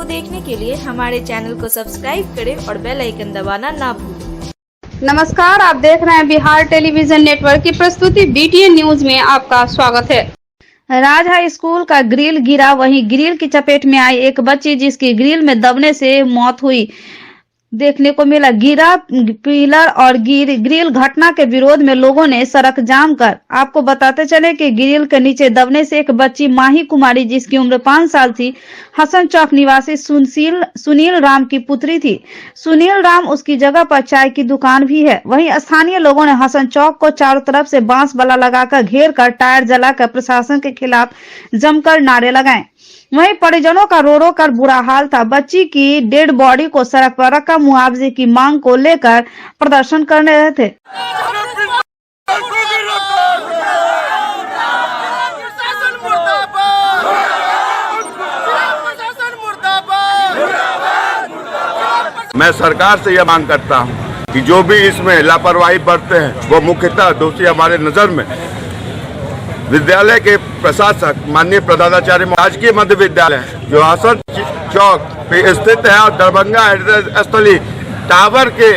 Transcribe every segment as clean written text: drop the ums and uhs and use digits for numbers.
देखने के लिए हमारे चैनल को सब्सक्राइब करें और बेल आइकन दबाना ना भूलें। नमस्कार, आप देख रहे हैं बिहार टेलीविजन नेटवर्क की प्रस्तुति बीटीएन न्यूज में आपका स्वागत है। राज हाई स्कूल का ग्रिल गिरा, वहीं ग्रिल की चपेट में आई एक बच्ची जिसकी ग्रिल में दबने से मौत हुई देखने को मिला। गिरा पिलर और ग्रिल घटना के विरोध में लोगों ने सड़क जाम कर। आपको बताते चले कि ग्रिल के नीचे दबने से एक बच्ची माही कुमारी जिसकी उम्र 5 साल थी, हसन चौक निवासी सुनील राम की पुत्री थी। सुनील राम उसकी जगह पर चाय की दुकान भी है। वहीं स्थानीय लोगों ने हसन चौक को चारों तरफ से बांस बल्ला लगाकर घेर कर टायर जलाकर प्रशासन के खिलाफ जमकर नारे लगाए। वहीं परिजनों का रो रो कर बुरा हाल था। बच्ची की डेड बॉडी को सड़क पर रखकर मुआवजे की मांग को लेकर प्रदर्शन करने रहे थे। मैं सरकार से यह मांग करता हूं कि जो भी इसमें लापरवाही बरतते हैं वो मुख्यतः दोषी हमारे नजर में विद्यालय के प्रशासक माननीय प्रधानाचार्य राजकीय मध्य विद्यालय जो हसन चौक पे स्थित है और दरभंगा हेरिटेज स्थली टावर के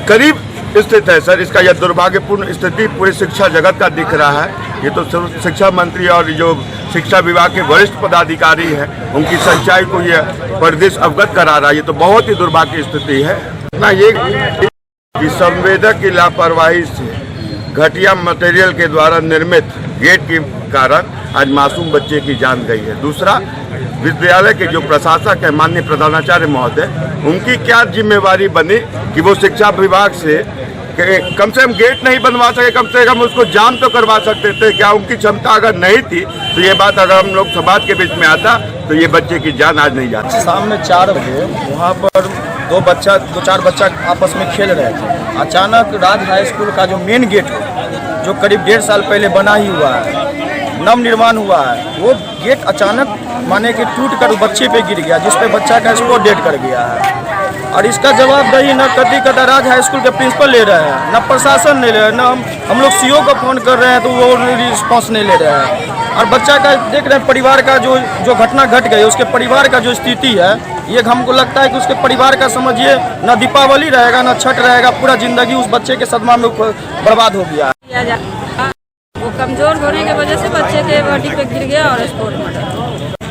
करीब स्थित है। सर, इसका यह दुर्भाग्यपूर्ण स्थिति पूरी शिक्षा जगत का दिख रहा है। ये तो शिक्षा मंत्री और जो शिक्षा विभाग के वरिष्ठ पदाधिकारी हैं उनकी सच्चाई को यह परिदृश्य अवगत करा रहा है। ये तो बहुत ही दुर्भाग्य स्थिति है। ना ये कि संवेदक की लापरवाही से घटिया मटेरियल के द्वारा निर्मित गेट के कारण आज मासूम बच्चे की जान गई है। दूसरा, विद्यालय के जो प्रशासक है माननीय प्रधानाचार्य महोदय, उनकी क्या जिम्मेवारी बनी कि वो शिक्षा विभाग से कम से कम गेट नहीं बनवा सके, कम से कम उसको जाम तो करवा सकते थे। क्या उनकी क्षमता अगर नहीं थी तो ये बात अगर हम लोग समाज के बीच में आता तो ये बच्चे की जान आज नहीं जाती। शाम में 4 बजे वहाँ पर दो चार बच्चा आपस में खेल रहे थे। अचानक राज हाई स्कूल का जो मेन गेट है जो करीब 1.5 साल पहले बना ही हुआ है, नव निर्माण हुआ है, वो गेट अचानक माने कि टूट कर बच्चे पे गिर गया, जिसपे बच्चा का स्पॉट डेड कर गया है। और इसका जवाबदेही न कदा राज हाई स्कूल के प्रिंसिपल ले रहे हैं, न प्रशासन ले रहे हैं, न हम लोग सीओ को फोन कर रहे हैं तो वो रिस्पॉन्स नहीं ले रहे हैं। और बच्चा का देख रहे हैं परिवार का जो घटना घट गई उसके परिवार का जो स्थिति है, ये हमको लगता है कि उसके परिवार का समझिए न दीपावली रहेगा न छठ रहेगा, पूरा जिंदगी उस बच्चे के सदमा में बर्बाद हो गया। वो कमजोर होने की वजह से बच्चे के बॉडी पे गिर गया और स्पॉट मर।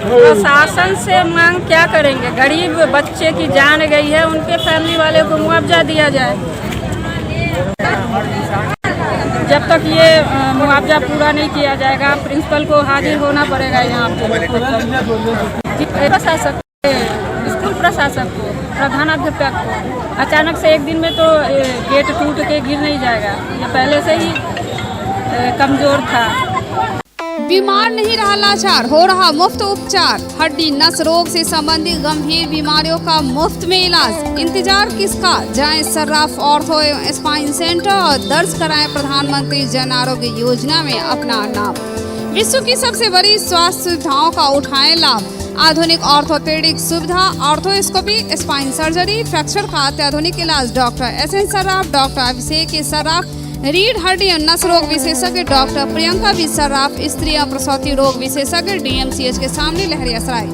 प्रशासन से मांग क्या करेंगे? गरीब बच्चे की जान गई है, उनके फैमिली वाले को मुआवजा दिया जाए। जब तक ये मुआवजा पूरा नहीं किया जाएगा प्रिंसिपल को हाजिर होना पड़ेगा यहाँ पे। प्रशासक, स्कूल प्रशासक को, प्रधानाध्यापक को। अचानक से एक दिन में तो गेट टूट के गिर नहीं जाएगा, ये पहले से ही कमजोर था। बीमार नहीं रहा लाचार, हो रहा मुफ्त उपचार। हड्डी नस रोग से संबंधित गंभीर बीमारियों का मुफ्त में इलाज। इंतजार किसका? जाएं सर्राफ ऑर्थो एवं स्पाइन सेंटर और दर्ज कराएं प्रधानमंत्री जन आरोग्य योजना में अपना नाम। विश्व की सबसे बड़ी स्वास्थ्य सुविधाओं का उठाएं लाभ। आधुनिक ऑर्थोपेडिक सुविधा, ऑर्थोस्कोपी, स्पाइन सर्जरी, फ्रैक्चर का अत्याधुनिक इलाज। डॉक्टर SN सर्राफ, डॉक्टर अभिषेक सर्राफ, रीढ़ हड्डी और नस रोग विशेषज्ञ डॉक्टर प्रियंका बी सर्राफ, स्त्री और प्रसूति रोग विशेषज्ञ DMCH के सामने लहरियासराय।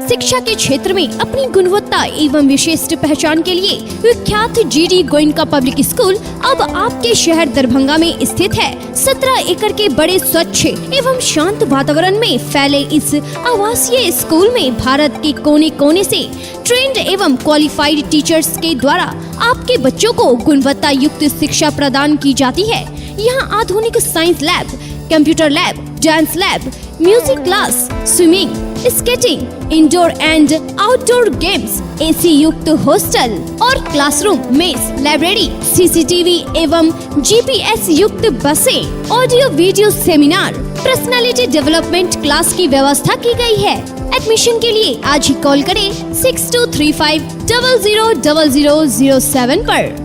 शिक्षा के क्षेत्र में अपनी गुणवत्ता एवं विशिष्ट पहचान के लिए विख्यात GD गोयनका पब्लिक स्कूल अब आपके शहर दरभंगा में स्थित है। 17 एकड़ के बड़े स्वच्छ एवं शांत वातावरण में फैले इस आवासीय स्कूल में भारत के कोने कोने से ट्रेंड एवं क्वालिफाइड टीचर्स के द्वारा आपके बच्चों को गुणवत्ता युक्त शिक्षा प्रदान की जाती है। यहाँ आधुनिक science lab, computer lab, dance lab, music class, swimming, skating, indoor and outdoor games, AC युक्त हॉस्टल और क्लासरूम, मेस, लाइब्रेरी, CCTV एवं GPS युक्त बसें, audio video seminar, personality development class की व्यवस्था की गई है। एडमिशन के लिए आज ही कॉल करें 6235000007 पर।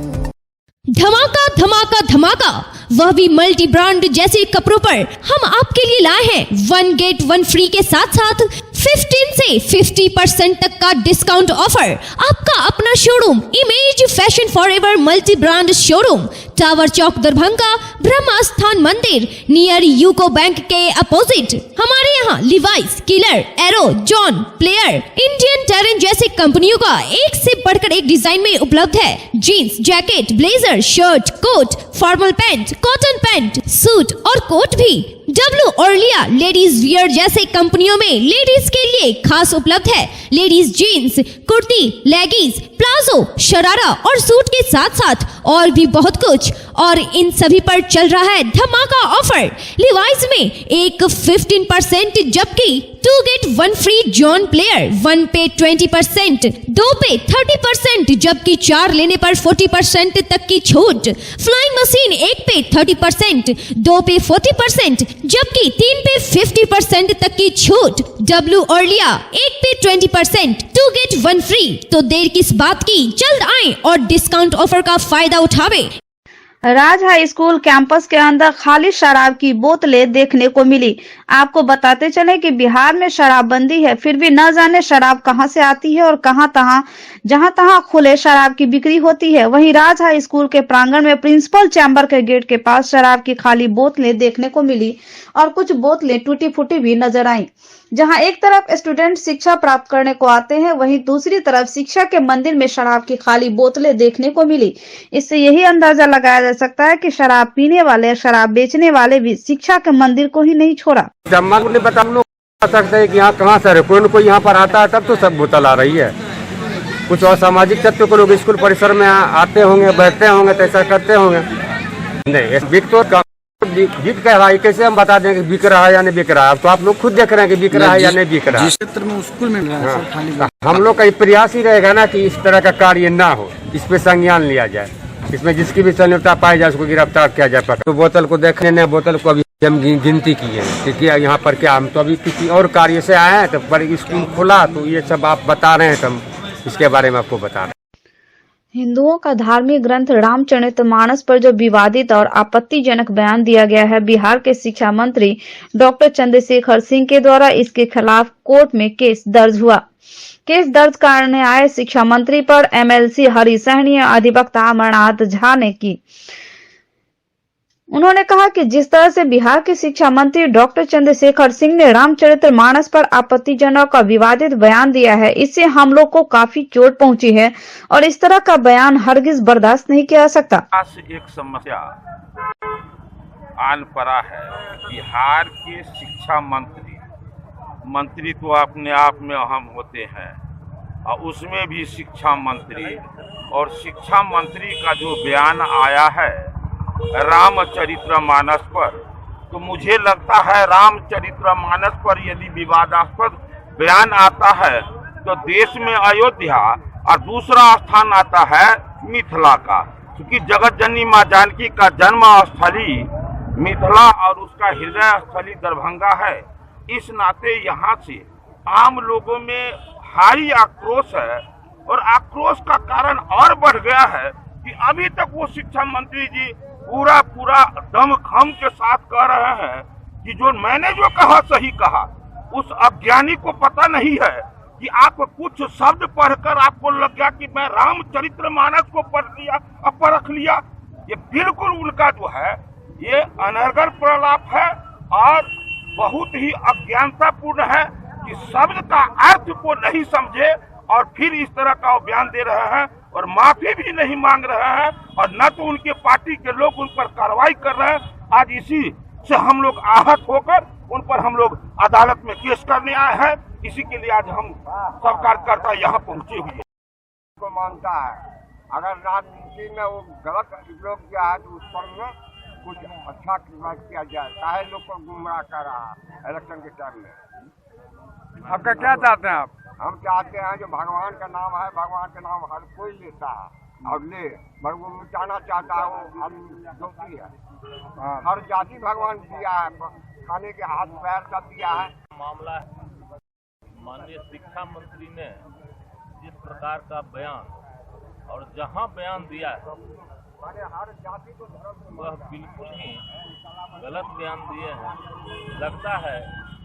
धमाका धमाका धमाका, वह भी मल्टी ब्रांड जैसे कपड़ों पर हम आपके लिए लाए हैं 1 गेट 1 फ्री के साथ साथ 15 से 50% तक का डिस्काउंट ऑफर। आपका अपना showroom image fashion forever multi brand showroom, tower चौक दरभंगा, ब्रह्मा स्थान मंदिर नियर यूको बैंक के अपोजिट। हमारे यहाँ Levi's, Killer, Arrow, John, Player, Indian Terrain जैसे कंपनियों का एक से बढ़कर एक डिजाइन में उपलब्ध है। Jeans, jacket, blazer, shirt, coat, formal pant, cotton pant, suit और कोट भी। डब्लू और लिया लेडीज वियर जैसे कंपनियों में लेडीज के लिए खास उपलब्ध है। Ladies jeans, kurti, leggings, palazzo, sharara और सूट के साथ साथ और भी बहुत कुछ। और इन सभी पर चल रहा है धमाका ऑफर। लिवाइस में एक 15% जबकि 2 get 1 फ्री जॉन प्लेयर, 1 पे 20%, 2 पे 30% जबकि 4 लेने पर 40% तक की छूट। फ्लाइंग मशीन 1 पे 30%, 2 पे 40% जबकि 3 पे 50% तक की छूट। डब्लू और लिया 1 पे 20%, 2 get 1 फ्री। तो देर किस बात की, जल्द आएं और डिस्काउंट ऑफर का फायदा उठावे। राज हाई स्कूल कैंपस के अंदर खाली शराब की बोतलें देखने को मिली। आपको बताते चले कि बिहार में शराबबंदी है, फिर भी न जाने शराब कहां से आती है और जहां तहां खुले शराब की बिक्री होती है। वहीं राज हाई स्कूल के प्रांगण में प्रिंसिपल चैम्बर के गेट के पास शराब की खाली बोतलें देखने को मिली और कुछ बोतलें टूटी फूटी भी नजर आई। जहां एक तरफ स्टूडेंट शिक्षा प्राप्त करने को आते हैं, वहीं दूसरी तरफ शिक्षा के मंदिर में शराब की खाली बोतलें देखने को मिली। इससे यही अंदाजा लगाया जा सकता है कि शराब पीने वाले, शराब बेचने वाले भी शिक्षा के मंदिर को ही नहीं छोड़ा। जम्मा को नहीं पता, हम लोग बता सकते हैं कि यहाँ कहाँ से कोई न कोई यहाँ पर आता है तब तो सब बोतल आ रही है। कुछ और सामाजिक तत्व को लोग स्कूल परिसर में आते होंगे, बैठते होंगे तो ऐसा करते होंगे। नहीं बिक तो बिक कह रहा है, कैसे हम बता दें कि बिक रहा है या नहीं बिक रहा है। अब तो आप लोग खुद देख रहे हैं कि बिक रहा है या नहीं बिक रहा है। क्षेत्र में स्कूल में हम लोग का प्रयास ही रहेगा ना कि इस तरह का कार्य ना हो, इस पे संज्ञान लिया जाए, इसमें जिसकी भी संलिप्तता पाई जाए उसको गिरफ्तार किया जाए। तो बोतल को देखने ने बोतल को अभी हम गिनती की है कि यहाँ पर क्या, हम तो अभी किसी और कार्य से आए हैं तो पर स्कूल खुला तो ये सब आप बता रहे हैं तो हम इसके बारे में आपको बता रहे हैं। हिंदुओं का धार्मिक ग्रंथ रामचरितमानस पर जो विवादित और आपत्तिजनक बयान दिया गया है, बिहार के शिक्षा मंत्री डॉक्टर चंद्रशेखर सिंह के द्वारा इसके खिलाफ कोर्ट में केस दर्ज हुआ। केस दर्ज करने आए शिक्षा मंत्री पर एमएलसी हरि सहनी अधिवक्ता अमरनाथ झा ने की। उन्होंने कहा कि जिस तरह से बिहार के शिक्षा मंत्री डॉक्टर चंद्रशेखर सिंह ने रामचरितमानस पर आपत्तिजनक और विवादित बयान दिया है, इससे हम लोग को काफी चोट पहुंची है और इस तरह का बयान हरगिज बर्दाश्त नहीं किया जा सकता। एक समस्या आन पड़ा है। बिहार के शिक्षा मंत्री तो अपने आप में अहम होते हैं और उसमें भी शिक्षा मंत्री, और शिक्षा मंत्री का जो बयान आया है रामचरितमानस पर, तो मुझे लगता है रामचरितमानस पर यदि विवादास्पद बयान आता है तो देश में अयोध्या और दूसरा स्थान आता है मिथिला का, क्योंकि जगत जननी माँ जानकी का जन्म स्थली मिथिला और उसका हृदय स्थली दरभंगा है। इस नाते यहाँ से आम लोगों में भारी आक्रोश है और आक्रोश का कारण और बढ़ गया है कि अभी तक वो शिक्षा मंत्री जी पूरा दमखम के साथ कह रहे हैं कि जो मैंने जो कहा सही कहा। उस अज्ञानी को पता नहीं है कि आप कुछ शब्द पढ़कर आपको लग गया कि मैं रामचरितमानस को पढ़ लिया, परख लिया। ये बिल्कुल उनका जो है ये अनर्गल प्रलाप है और बहुत ही अज्ञानतापूर्ण है कि शब्द का अर्थ को नहीं समझे और फिर इस तरह का बयान दे रहे हैं और माफी भी नहीं मांग रहे हैं और न तो उनके पार्टी के लोग उन पर कार्रवाई कर रहे हैं। आज इसी से हम लोग आहत होकर उन पर हम लोग अदालत में केस करने आए हैं। इसी के लिए आज हम सब कार्यकर्ता यहाँ पहुँचे हुए हैं। को मानता है अगर राजनीति में वो गलत उपयोग किया है तो उस पर में कुछ अच्छा किया जाए, चाहे लोग को गुमराह कर रहा है इलेक्शन के टाइम में। आपका क्या चाहते हैं आप? हम चाहते हैं जो भगवान का नाम है, भगवान का नाम हर कोई लेता है और ले पर वो मिटाना चाहता है, वो आदमी दोषी है। हर जाति भगवान दिया है, खाने के हाथ पैर सब दिया है। मामला माननीय शिक्षा मंत्री ने जिस प्रकार का बयान और जहां बयान दिया है हर जाति को धर्म वह बिल्कुल ही गलत बयान दिए हैं। लगता है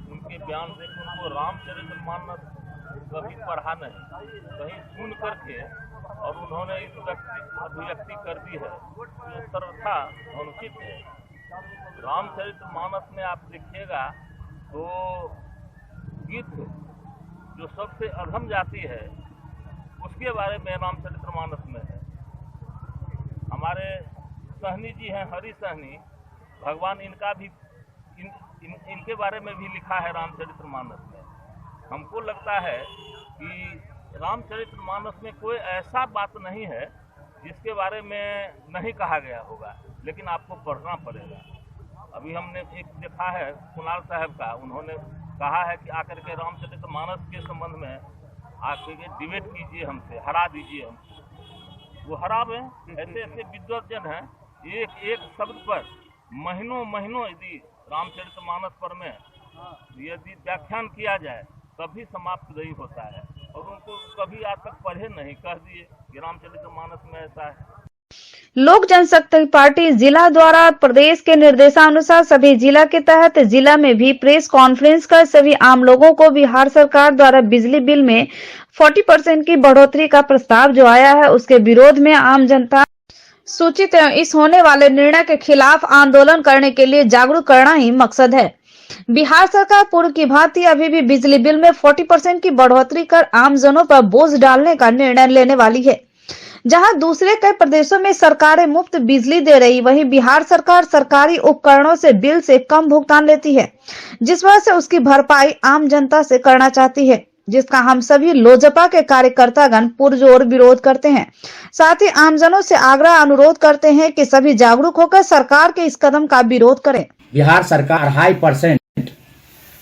उनके के बयान से कि उनको रामचरितमानस कभी पढ़ा नहीं, कहीं सुन करके और उन्होंने इस अभिव्यक्ति कर दी है जो सर्वथा अनुचित है। रामचरितमानस में आप देखिएगा तो गिद्ध जो सबसे अधम जाति है उसके बारे में रामचरितमानस में है। हमारे सहनी जी हैं, हरि सहनी, भगवान इनका भी इनके बारे में भी लिखा है रामचरितमानस में। हमको लगता है कि रामचरितमानस में कोई ऐसा बात नहीं है जिसके बारे में नहीं कहा गया होगा, लेकिन आपको पढ़ना पड़ेगा। अभी हमने एक देखा है कुणाल साहब का, उन्होंने कहा है कि आकर के रामचरितमानस के संबंध में आकर के डिबेट कीजिए हमसे, हरा दीजिए हमसे। वो हरा में ऐसे ऐसे विद्वजन हैं, एक एक शब्द पर महीनों यदि रामचरितमानस पर में यदि व्याख्यान किया जाए तभी समाप्त नहीं होता है, और उनको कभी आज तक पढ़े नहीं, कह दिए कि रामचरितमानस में ऐसा है। लोक जनशक्ति पार्टी जिला द्वारा प्रदेश के निर्देशानुसार सभी जिला के तहत जिला में भी प्रेस कॉन्फ्रेंस कर सभी आम लोगों को बिहार सरकार द्वारा बिजली बिल में 40% की बढ़ोतरी का प्रस्ताव जो आया है उसके विरोध में आम जनता सूचित एवं इस होने वाले निर्णय के खिलाफ आंदोलन करने के लिए जागरूक करना ही मकसद है। बिहार सरकार पूर्व की भांति अभी भी बिजली बिल में 40% की बढ़ोतरी कर आमजनों पर बोझ डालने का निर्णय लेने वाली है। जहां दूसरे कई प्रदेशों में सरकारें मुफ्त बिजली दे रही, वहीं बिहार सरकार सरकारी उपकरणों से बिल से कम भुगतान लेती है, जिस वजह से उसकी भरपाई आम जनता से करना चाहती है, जिसका हम सभी लोजपा के कार्यकर्तागण पुरजोर विरोध करते हैं। साथ ही आमजनों से आग्रह अनुरोध करते हैं कि सभी जागरूक होकर सरकार के इस कदम का विरोध करें। बिहार सरकार 2.5%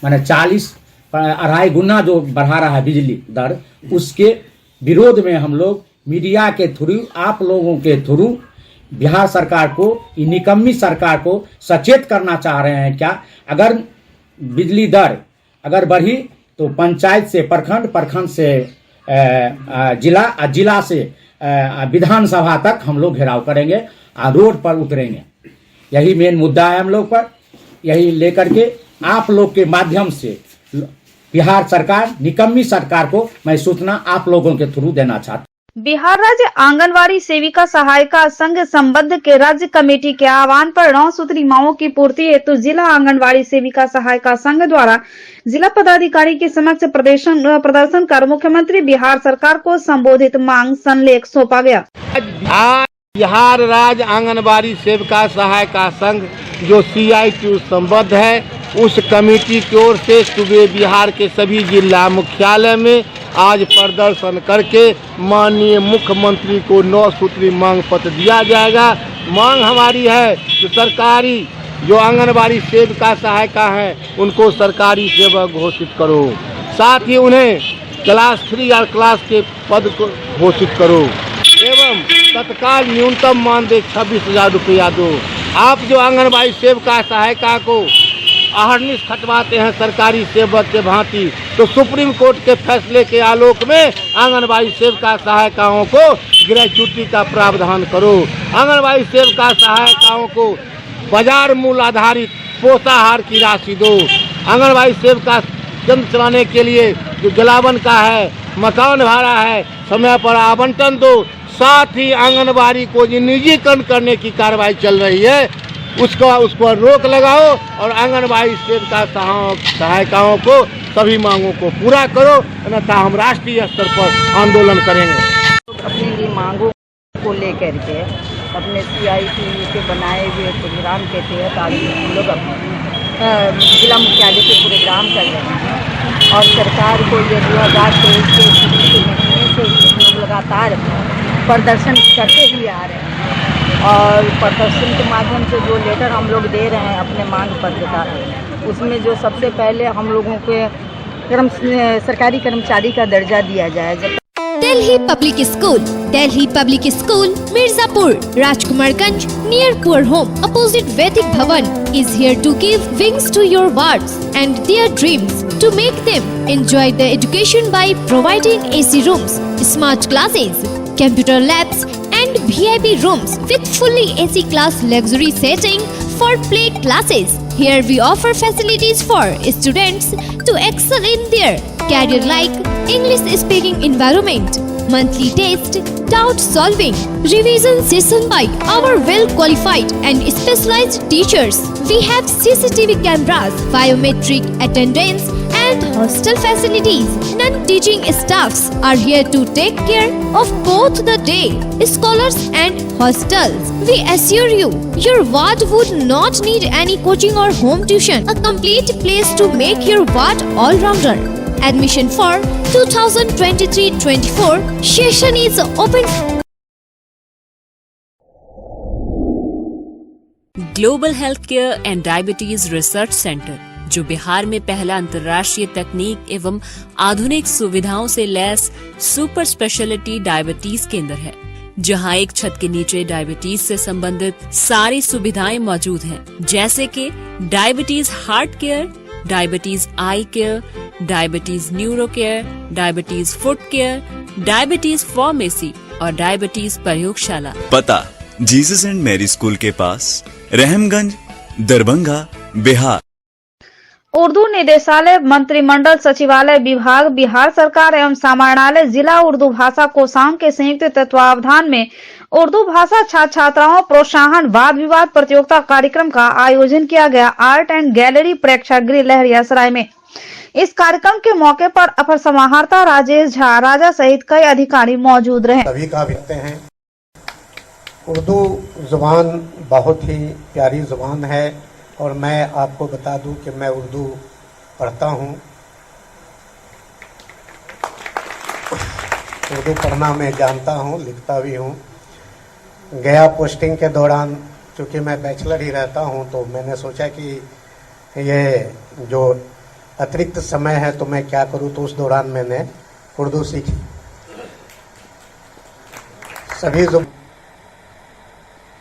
माने 2.5 गुना जो बढ़ा रहा है बिजली दर, उसके विरोध में हम लोग मीडिया के थ्रू, आप लोगों के थ्रू बिहार सरकार को, निकम्मी सरकार को सचेत करना चाह रहे हैं। क्या अगर बिजली दर अगर बढ़ी तो पंचायत से प्रखंड, प्रखंड से जिला, जिला से विधानसभा तक हम लोग घेराव करेंगे और रोड पर उतरेंगे। यही मेन मुद्दा है हम लोग पर। यही लेकर के आप लोग के माध्यम से बिहार सरकार, निकम्मी सरकार को मैं सूचना आप लोगों के थ्रू देना चाहता हूं। बिहार राज्य आंगनवाड़ी सेविका सहायिका संघ संबद्ध के राज्य कमेटी के आह्वान पर 9 सूत्री मांगों की पूर्ति हेतु जिला आंगनवाड़ी सेविका सहायिका संघ द्वारा जिला पदाधिकारी के समक्ष प्रदर्शन कर मुख्यमंत्री बिहार सरकार को संबोधित मांग संलेख सौंपा गया। आज बिहार राज्य आंगनबाड़ी सेविका सहायिका संघ जो CITU संबद्ध है, उस कमेटी की ओर से सुबह बिहार के सभी जिला मुख्यालय में आज प्रदर्शन करके माननीय मुख्यमंत्री को 9 सूत्री मांग पत्र दिया जाएगा। मांग हमारी है कि सरकारी जो आंगनबाड़ी सेविका सहायिका हैं उनको सरकारी सेवक घोषित करो, साथ ही उन्हें क्लास 3 और क्लास के पद को घोषित करो एवं तत्काल न्यूनतम मानदेय 26,000 रुपया दो। आप जो आंगनबाड़ी सेविका सहायिका को अहर्निश खटवाते हैं सरकारी सेवक के भांति, तो सुप्रीम कोर्ट के फैसले के आलोक में आंगनबाड़ी सेविका सहायिकाओं को ग्रेच्युटी का प्रावधान करो। आंगनबाड़ी सेविका सहायिकाओं को बाजार मूल्य आधारित पोषाहार की राशि दो। आंगनबाड़ी सेविका केंद्र चलाने के लिए जो जलावन का है, मकान भाड़ा है, समय पर आवंटन दो। साथ ही आंगनबाड़ी को जो निजीकरण करने की कार्रवाई चल रही है उस पर रोक लगाओ और आंगनबाड़ी सेविका सहायिकाओं को सभी मांगों को पूरा करो, अन्यथा हम राष्ट्रीय स्तर पर आंदोलन करेंगे। अपनी मांगों को लेकर के अपने CITU के बनाए हुए प्रोग्राम के तहत आज हम लोग जिला मुख्यालय के प्रोग्राम कर रहे हैं और सरकार को ये 2023 के महीने से हम लोग लगातार प्रदर्शन करते हुए आ रहे हैं और प्रदर्शन के माध्यम से जो लेटर हम लोग दे रहे हैं अपने मांग पत्र का, उसमें जो सबसे पहले हम लोगों के सरकारी कर्मचारी का दर्जा दिया जाए। Delhi public school Mirzapur, Rajkumarganj near Poor Home, opposite Vedic Bhavan, is here to give wings to your words and their dreams to make them enjoy the education by providing AC rooms, smart classes, computer labs and VIP rooms with fully AC class luxury setting for play classes. Here we offer facilities for students to excel in their career like English speaking environment, monthly test, doubt solving, revision session by our well qualified and specialized teachers. We have CCTV cameras, biometric attendance and hostel facilities. Non-teaching staffs are here to take care of both the day scholars and hostels. We assure you, your ward would not need any coaching or home tuition. A complete place to make your ward all-rounder. Admission for 2023-24 session is open. Global health care and diabetes research centre, जो बिहार में पहला अंतर्राष्ट्रीय तकनीक एवं आधुनिक सुविधाओं से lace super speciality diabetes केंद्र है, जहां एक छत के नीचे डायबिटीज से संबंधित सारी सुविधाएं मौजूद हैं, जैसे कि diabetes heart care, diabetes eye care, diabetes neuro care, diabetes foot care, diabetes pharmacy और डायबिटीज प्रयोगशाला। पता जीसस एंड मैरी स्कूल के पास, रहमगंज, दरभंगा, बिहार। उर्दू निदेशालय, मंत्रिमंडल सचिवालय विभाग, बिहार सरकार एवं समाहरणालय जिला उर्दू भाषा कोषांग के संयुक्त तत्वावधान में उर्दू भाषा छात्र छात्राओं प्रोत्साहन वाद विवाद प्रतियोगिता कार्यक्रम का आयोजन किया गया आर्ट एंड गैलरी प्रेक्षागृह लहरियासराय में। इस कार्यक्रम के मौके पर अपर समाहर्ता राजेश झा राजा सहित कई अधिकारी मौजूद रहे। सभी का कहते हैं उर्दू जुबान बहुत ही प्यारी जुबान है और मैं आपको बता दूं कि मैं उर्दू पढ़ता हूं। उर्दू पढ़ना मैं जानता हूं, लिखता भी हूं। गया पोस्टिंग के दौरान चूँकि मैं बैचलर ही रहता हूं तो मैंने सोचा कि ये जो अतिरिक्त समय है तो मैं क्या करूं, तो उस दौरान मैंने उर्दू सीखी। सभी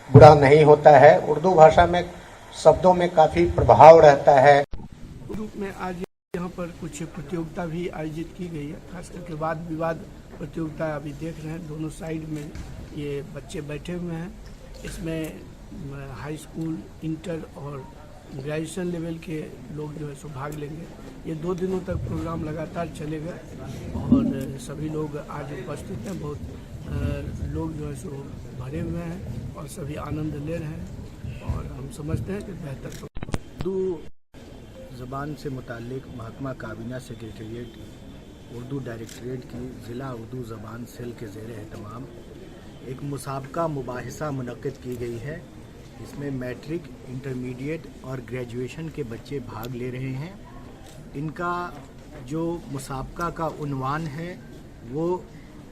बुरा नहीं होता है। उर्दू भाषा में शब्दों में काफ़ी प्रभाव रहता है। रूप में आज यहाँ पर कुछ प्रतियोगिता भी आयोजित की गई है, खास करके वाद विवाद प्रतियोगिता अभी देख रहे हैं। दोनों साइड में ये बच्चे बैठे हुए हैं। इसमें हाई स्कूल, इंटर और ग्रेजुएशन लेवल के लोग जो है सो भाग लेंगे। ये 2 दिनों तक प्रोग्राम लगातार चलेगा और सभी लोग आज उपस्थित हैं। बहुत लोग जो है सो भरे हुए हैं और सभी आनंद ले रहे हैं और हम समझते हैं कि बेहतर उर्दू ज़बान से मुताल्लिक़ महकमा काबीना सेक्रेटेरिएट उर्दू डायरेक्टरेट की ज़िला उर्दू ज़बान सेल के ज़ेर एहतमाम एक मुसाबका मुबाहिसा मुनक़्क़िद की गई है। इसमें मैट्रिक, इंटरमीडिएट और ग्रेजुएशन के बच्चे भाग ले रहे हैं। इनका जो मुसाबका का उन्वान है वो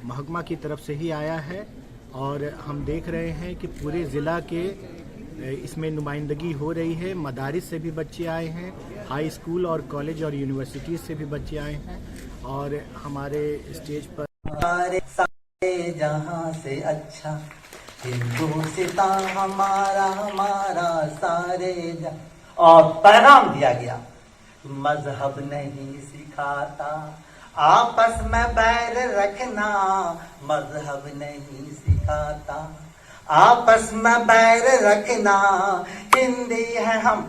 महकमा की तरफ से ही आया है और हम देख रहे हैं कि पूरे ज़िला के इसमें नुमाइंदगी हो रही है। मदारिस से भी बच्चे आए हैं, हाई स्कूल और कॉलेज और यूनिवर्सिटीज़ से भी बच्चे आए हैं और हमारे स्टेज पर जहाँ से अच्छा हिंदुस्तान हमारा हमारा सारे और पैगाम दिया गया। मजहब नहीं सिखाता आपस में बैर रखना, मजहब नहीं सिखाता आपस में बैर रखना। हिंदी है हम,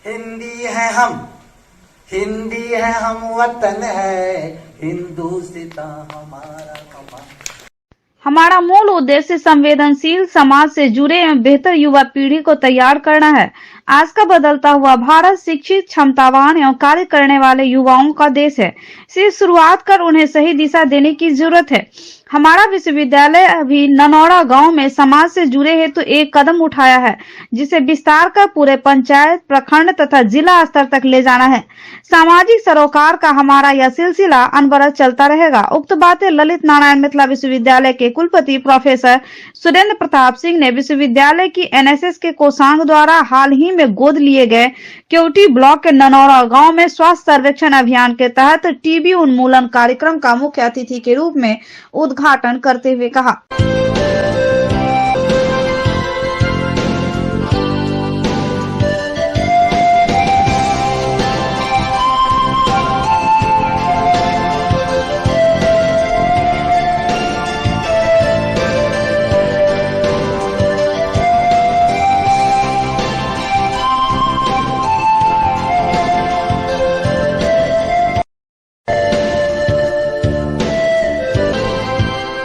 हिंदी है हम, हिंदी है हम, वतन है हिंदुस्तान हमारा हमारा। हमारा मूल उद्देश्य संवेदनशील समाज से जुड़े एवं बेहतर युवा पीढ़ी को तैयार करना है। आज का बदलता हुआ भारत शिक्षित, क्षमतावान एवं कार्य करने वाले युवाओं का देश है। सिर्फ शुरुआत कर उन्हें सही दिशा देने की जरूरत है। हमारा विश्वविद्यालय अभी ननौरा गांव में समाज से जुड़े हेतु एक कदम उठाया है, जिसे विस्तार कर पूरे पंचायत, प्रखंड तथा जिला स्तर तक ले जाना है। सामाजिक सरोकार का हमारा यह सिलसिला अनवरत चलता रहेगा। उक्त बातें ललित नारायण मिथिला विश्वविद्यालय के कुलपति प्रोफेसर सुरेंद्र प्रताप सिंह ने विश्वविद्यालय की एनएसएस के कोषांग द्वारा हाल ही में गोद लिए गए केवटी ब्लॉक के ननौरा गांव में स्वास्थ्य सर्वेक्षण अभियान के तहत टीबी उन्मूलन कार्यक्रम का मुख्य अतिथि के रूप में उद्घाटन करते हुए कहा।